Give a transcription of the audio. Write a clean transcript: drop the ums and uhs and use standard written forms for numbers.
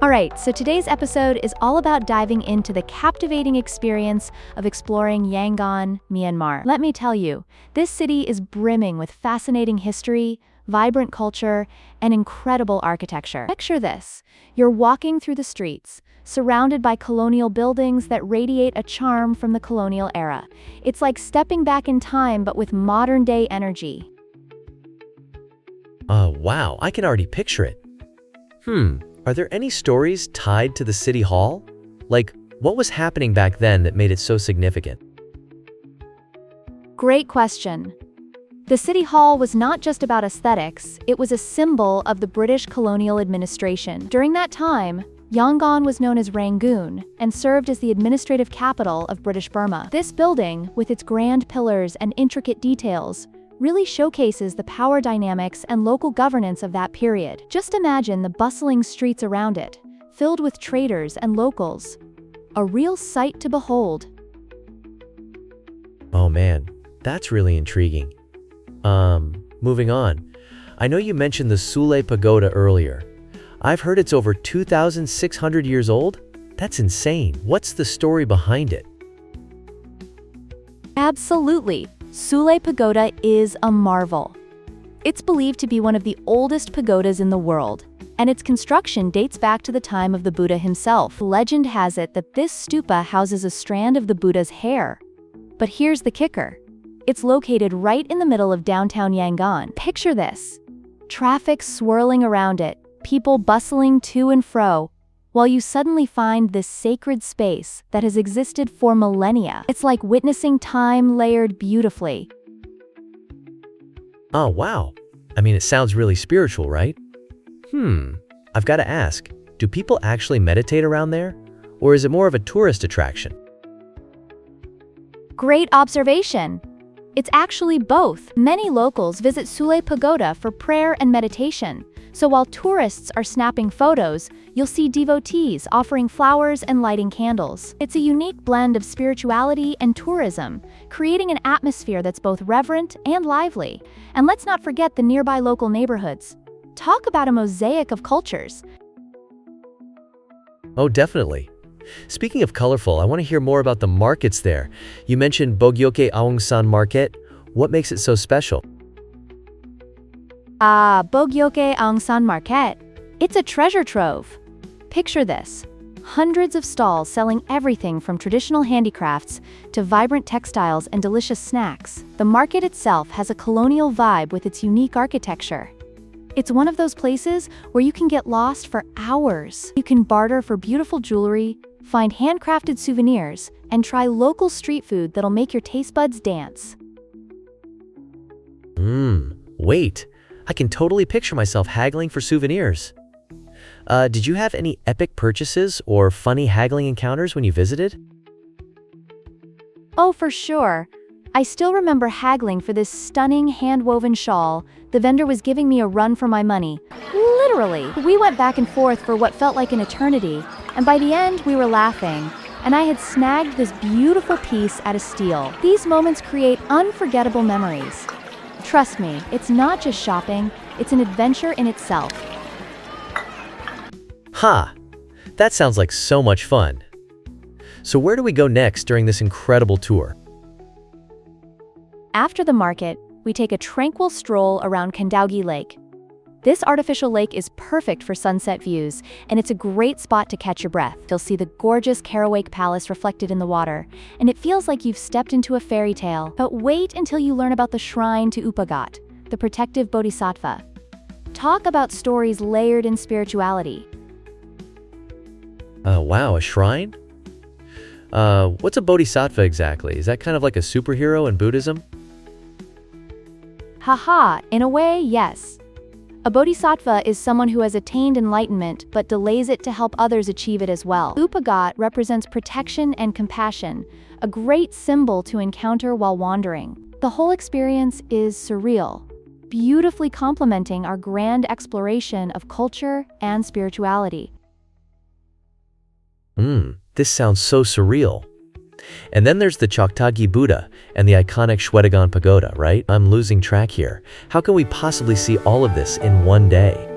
Alright, so today's episode is all about diving into the captivating experience of exploring Yangon, Myanmar. Let me tell you, this city is brimming with fascinating history, vibrant culture, and incredible architecture. Picture this. You're walking through the streets, surrounded by colonial buildings that radiate a charm from the colonial era. It's like stepping back in time but with modern-day energy. Wow, I can already picture it. Are there any stories tied to the City Hall? Like, what was happening back then that made it so significant? Great question. The City Hall was not just about aesthetics, it was a symbol of the British colonial administration. During that time, Yangon was known as Rangoon and served as the administrative capital of British Burma. This building, with its grand pillars and intricate details, really showcases the power dynamics and local governance of that period. Just imagine the bustling streets around it, filled with traders and locals. A real sight to behold. Oh man, that's really intriguing. Moving on. I know you mentioned the Sule Pagoda earlier. I've heard it's over 2,600 years old? That's insane. What's the story behind it? Absolutely. Sule Pagoda is a marvel. It's believed to be one of the oldest pagodas in the world, and its construction dates back to the time of the Buddha himself. Legend has it that this stupa houses a strand of the Buddha's hair. But here's the kicker. It's located right in the middle of downtown Yangon. Picture this. Traffic swirling around it, people bustling to and fro, while you suddenly find this sacred space that has existed for millennia. It's like witnessing time layered beautifully. Oh wow. I mean, it sounds really spiritual, right? I've got to ask, do people actually meditate around there? Or is it more of a tourist attraction? Great observation. It's actually both. Many locals visit Sule Pagoda for prayer and meditation. So while tourists are snapping photos, you'll see devotees offering flowers and lighting candles. It's a unique blend of spirituality and tourism, creating an atmosphere that's both reverent and lively. And let's not forget the nearby local neighborhoods. Talk about a mosaic of cultures. Oh, definitely. Speaking of colorful, I want to hear more about the markets there. You mentioned Bogyoke Aung San Market. What makes it so special? Bogyoke Aung San Market. It's a treasure trove. Picture this. Hundreds of stalls selling everything from traditional handicrafts to vibrant textiles and delicious snacks. The market itself has a colonial vibe with its unique architecture. It's one of those places where you can get lost for hours. You can barter for beautiful jewelry, find handcrafted souvenirs, and try local street food that'll make your taste buds dance. Wait. I can totally picture myself haggling for souvenirs. Did you have any epic purchases or funny haggling encounters when you visited? Oh, for sure. I still remember haggling for this stunning hand-woven shawl. The vendor was giving me a run for my money. Literally. We went back and forth for what felt like an eternity, and by the end we were laughing, and I had snagged this beautiful piece at a steal. These moments create unforgettable memories. Trust me, it's not just shopping, it's an adventure in itself. That sounds like so much fun. So where do we go next during this incredible tour? After the market, we take a tranquil stroll around Kandawgyi Lake. This artificial lake is perfect for sunset views, and it's a great spot to catch your breath. You'll see the gorgeous Kandawgyi Palace reflected in the water, and it feels like you've stepped into a fairy tale. But wait until you learn about the shrine to Upagat, the protective bodhisattva. Talk about stories layered in spirituality. Wow, a shrine? What's a bodhisattva exactly? Is that kind of like a superhero in Buddhism? In a way, yes. A bodhisattva is someone who has attained enlightenment but delays it to help others achieve it as well. Upagat represents protection and compassion, a great symbol to encounter while wandering. The whole experience is surreal, beautifully complementing our grand exploration of culture and spirituality. This sounds so surreal. And then there's the Kandawgyi Buddha and the iconic Shwedagon Pagoda, right? I'm losing track here. How can we possibly see all of this in one day?